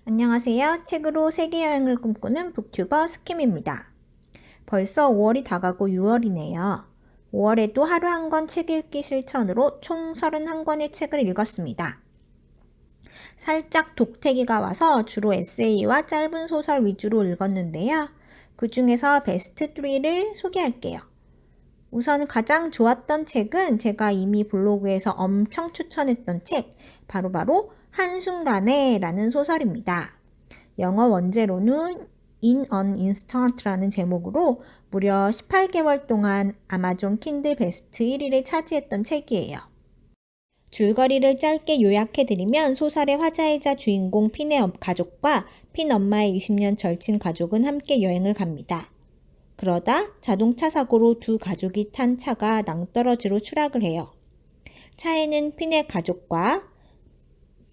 안녕하세요. 책으로 세계여행을 꿈꾸는 북튜버 스킴입니다. 벌써 5월이 다가고 6월이네요. 5월에도 하루 한 권 책 읽기 실천으로 총 31권의 책을 읽었습니다. 살짝 독태기가 와서 주로 에세이와 짧은 소설 위주로 읽었는데요. 그 중에서 베스트 3를 소개할게요. 우선 가장 좋았던 책은 제가 이미 블로그에서 엄청 추천했던 책, 바로 한순간에 라는 소설입니다. 영어 원제로는 In an Instant라는 제목으로 무려 18개월 동안 아마존 킨들 베스트 1위를 차지했던 책이에요. 줄거리를 짧게 요약해드리면 소설의 화자이자 주인공 핀의 가족과 핀 엄마의 20년 절친 가족은 함께 여행을 갑니다. 그러다 자동차 사고로 두 가족이 탄 차가 낭떠러지로 추락을 해요. 차에는 핀의 가족과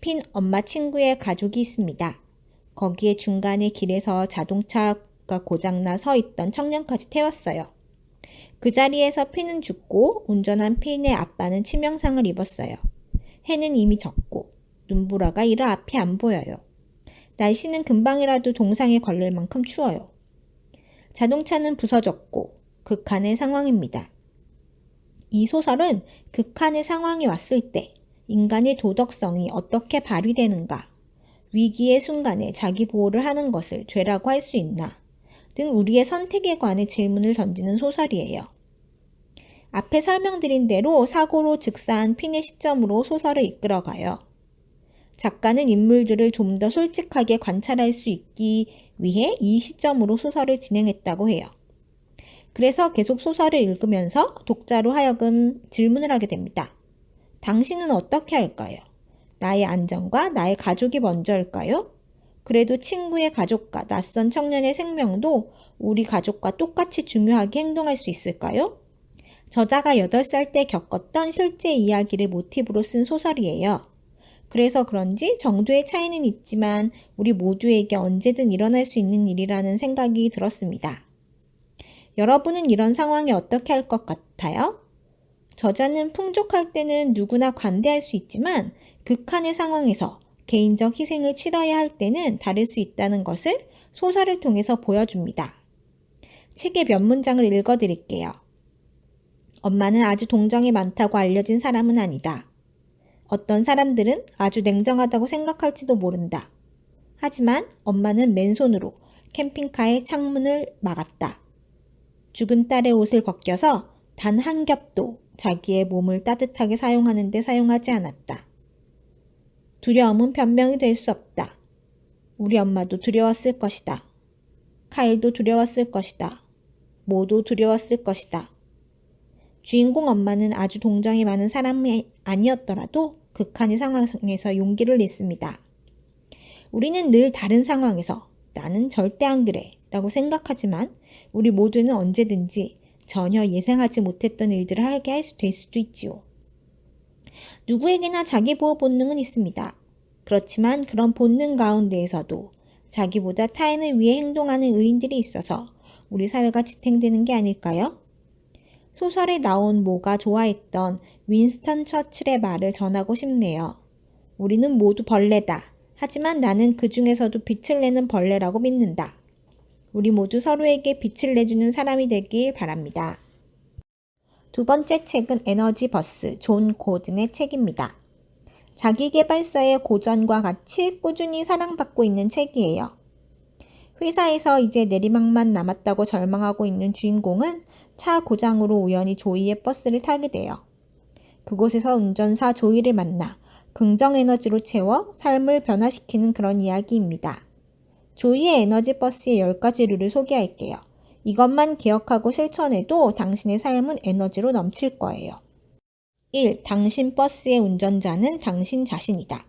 핀 엄마 친구의 가족이 있습니다. 거기에 중간에 길에서 자동차가 고장나 서 있던 청년까지 태웠어요. 그 자리에서 핀은 죽고 운전한 핀의 아빠는 치명상을 입었어요. 해는 이미 졌고 눈보라가 이르 앞이 안 보여요. 날씨는 금방이라도 동상에 걸릴 만큼 추워요. 자동차는 부서졌고 극한의 상황입니다. 이 소설은 극한의 상황이 왔을 때 인간의 도덕성이 어떻게 발휘되는가, 위기의 순간에 자기 보호를 하는 것을 죄라고 할 수 있나 등 우리의 선택에 관해 질문을 던지는 소설이에요. 앞에 설명드린 대로 사고로 즉사한 핀의 시점으로 소설을 이끌어가요. 작가는 인물들을 좀 더 솔직하게 관찰할 수 있기 위해 이 시점으로 소설을 진행했다고 해요. 그래서 계속 소설을 읽으면서 독자로 하여금 질문을 하게 됩니다. 당신은 어떻게 할까요? 나의 안전과 나의 가족이 먼저일까요? 그래도 친구의 가족과 낯선 청년의 생명도 우리 가족과 똑같이 중요하게 행동할 수 있을까요? 저자가 8살 때 겪었던 실제 이야기를 모티브로 쓴 소설이에요. 그래서 그런지 정도의 차이는 있지만 우리 모두에게 언제든 일어날 수 있는 일이라는 생각이 들었습니다. 여러분은 이런 상황에 어떻게 할 것 같아요? 저자는 풍족할 때는 누구나 관대할 수 있지만 극한의 상황에서 개인적 희생을 치러야 할 때는 다를 수 있다는 것을 소설을 통해서 보여줍니다. 책의 몇 문장을 읽어드릴게요. 엄마는 아주 동정이 많다고 알려진 사람은 아니다. 어떤 사람들은 아주 냉정하다고 생각할지도 모른다. 하지만 엄마는 맨손으로 캠핑카의 창문을 막았다. 죽은 딸의 옷을 벗겨서 단 한 겹도 자기의 몸을 따뜻하게 사용하는 데 사용하지 않았다. 두려움은 변명이 될 수 없다. 우리 엄마도 두려웠을 것이다. 카일도 두려웠을 것이다. 모두 두려웠을 것이다. 주인공 엄마는 아주 동정이 많은 사람이 아니었더라도 극한의 상황에서 용기를 냈습니다. 우리는 늘 다른 상황에서 나는 절대 안 그래 라고 생각하지만 우리 모두는 언제든지 전혀 예상하지 못했던 일들을 하게 될 수도 있지요. 누구에게나 자기 보호 본능은 있습니다. 그렇지만 그런 본능 가운데에서도 자기보다 타인을 위해 행동하는 의인들이 있어서 우리 사회가 지탱되는 게 아닐까요? 소설에 나온 모가 좋아했던 윈스턴 처칠의 말을 전하고 싶네요. 우리는 모두 벌레다. 하지만 나는 그 중에서도 빛을 내는 벌레라고 믿는다. 우리 모두 서로에게 빛을 내주는 사람이 되길 바랍니다. 두 번째 책은 에너지 버스 존 고든의 책입니다. 자기계발서의 고전과 같이 꾸준히 사랑받고 있는 책이에요. 회사에서 이제 내리막만 남았다고 절망하고 있는 주인공은 차 고장으로 우연히 조이의 버스를 타게 돼요. 그곳에서 운전사 조이를 만나 긍정 에너지로 채워 삶을 변화시키는 그런 이야기입니다. 조이의 에너지 버스의 10가지 룰을 소개할게요. 이것만 기억하고 실천해도 당신의 삶은 에너지로 넘칠 거예요. 1. 당신 버스의 운전자는 당신 자신이다.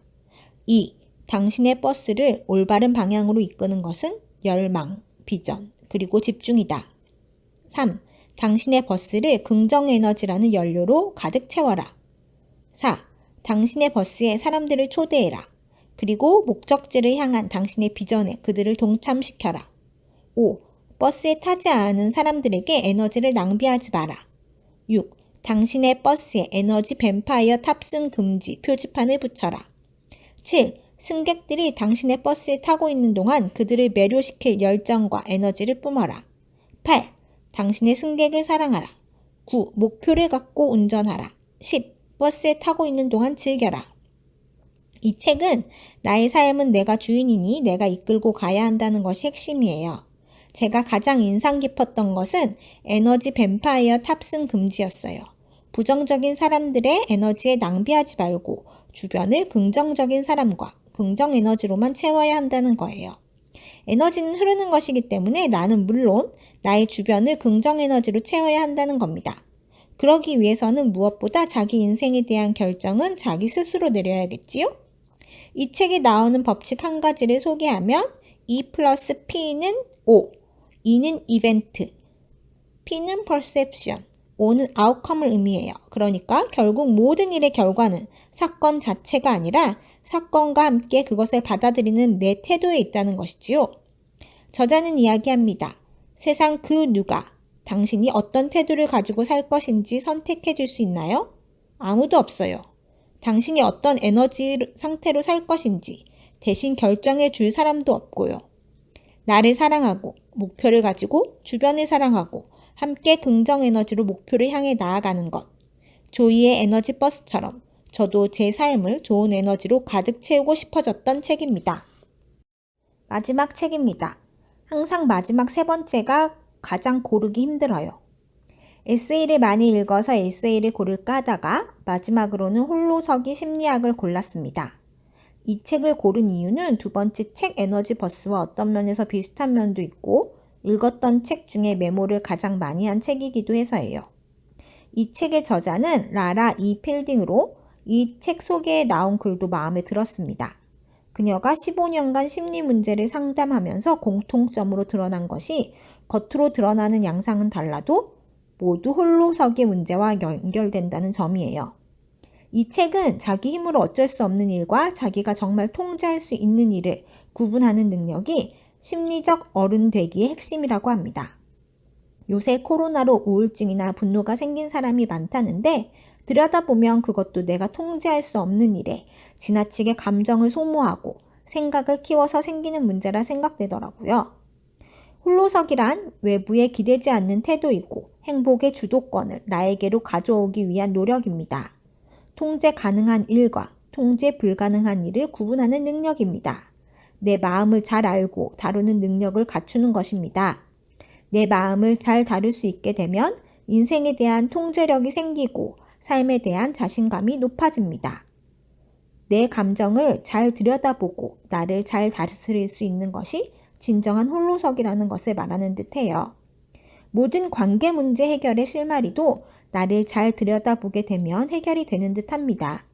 2. 당신의 버스를 올바른 방향으로 이끄는 것은 열망, 비전, 그리고 집중이다. 3. 당신의 버스를 긍정 에너지라는 연료로 가득 채워라. 4. 당신의 버스에 사람들을 초대해라. 그리고 목적지를 향한 당신의 비전에 그들을 동참시켜라. 5. 버스에 타지 않은 사람들에게 에너지를 낭비하지 마라. 6. 당신의 버스에 에너지 뱀파이어 탑승 금지 표지판을 붙여라. 7. 승객들이 당신의 버스에 타고 있는 동안 그들을 매료시킬 열정과 에너지를 뿜어라. 8. 당신의 승객을 사랑하라. 9. 목표를 갖고 운전하라. 10. 버스에 타고 있는 동안 즐겨라. 이 책은 나의 삶은 내가 주인이니 내가 이끌고 가야 한다는 것이 핵심이에요. 제가 가장 인상 깊었던 것은 에너지 뱀파이어 탑승 금지였어요. 부정적인 사람들의 에너지에 낭비하지 말고 주변을 긍정적인 사람과 긍정 에너지로만 채워야 한다는 거예요. 에너지는 흐르는 것이기 때문에 나는 물론 나의 주변을 긍정 에너지로 채워야 한다는 겁니다. 그러기 위해서는 무엇보다 자기 인생에 대한 결정은 자기 스스로 내려야겠지요? 이 책에 나오는 법칙 한 가지를 소개하면 E 플러스 P는 O, E는 이벤트, P는 perception, O는 outcome을 의미해요. 그러니까 결국 모든 일의 결과는 사건 자체가 아니라 사건과 함께 그것을 받아들이는 내 태도에 있다는 것이지요. 저자는 이야기합니다. 세상 그 누가 당신이 어떤 태도를 가지고 살 것인지 선택해 줄 수 있나요? 아무도 없어요. 당신이 어떤 에너지 상태로 살 것인지 대신 결정해 줄 사람도 없고요. 나를 사랑하고 목표를 가지고 주변을 사랑하고 함께 긍정 에너지로 목표를 향해 나아가는 것. 조이의 에너지 버스처럼 저도 제 삶을 좋은 에너지로 가득 채우고 싶어졌던 책입니다. 마지막 책입니다. 항상 마지막 세 번째가 가장 고르기 힘들어요. 에세이를 많이 읽어서 에세이를 고를까 하다가 마지막으로는 홀로서기 심리학을 골랐습니다. 이 책을 고른 이유는 두 번째 책 에너지 버스와 어떤 면에서 비슷한 면도 있고 읽었던 책 중에 메모를 가장 많이 한 책이기도 해서예요. 이 책의 저자는 라라 이 필딩으로 이 책 소개에 나온 글도 마음에 들었습니다. 그녀가 15년간 심리 문제를 상담하면서 공통점으로 드러난 것이 겉으로 드러나는 양상은 달라도 모두 홀로서기 문제와 연결된다는 점이에요. 이 책은 자기 힘으로 어쩔 수 없는 일과 자기가 정말 통제할 수 있는 일을 구분하는 능력이 심리적 어른 되기의 핵심이라고 합니다. 요새 코로나로 우울증이나 분노가 생긴 사람이 많다는데 들여다보면 그것도 내가 통제할 수 없는 일에 지나치게 감정을 소모하고 생각을 키워서 생기는 문제라 생각되더라고요. 홀로서기란 외부에 기대지 않는 태도이고 행복의 주도권을 나에게로 가져오기 위한 노력입니다. 통제 가능한 일과 통제 불가능한 일을 구분하는 능력입니다. 내 마음을 잘 알고 다루는 능력을 갖추는 것입니다. 내 마음을 잘 다룰 수 있게 되면 인생에 대한 통제력이 생기고 삶에 대한 자신감이 높아집니다. 내 감정을 잘 들여다보고 나를 잘 다스릴 수 있는 것이 진정한 홀로서기라는 것을 말하는 듯해요. 모든 관계 문제 해결의 실마리도 나를 잘 들여다보게 되면 해결이 되는 듯합니다.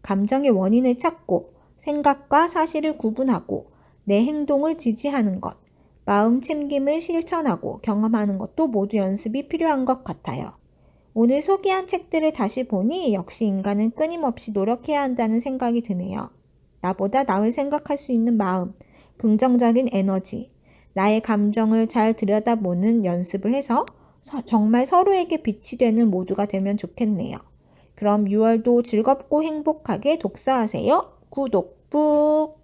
감정의 원인을 찾고 생각과 사실을 구분하고 내 행동을 지지하는 것, 마음 챙김을 실천하고 경험하는 것도 모두 연습이 필요한 것 같아요. 오늘 소개한 책들을 다시 보니 역시 인간은 끊임없이 노력해야 한다는 생각이 드네요. 나보다 남을 생각할 수 있는 마음, 긍정적인 에너지, 나의 감정을 잘 들여다보는 연습을 해서 정말 서로에게 빛이 되는 모두가 되면 좋겠네요. 그럼 6월도 즐겁고 행복하게 독서하세요. 구독 꾹!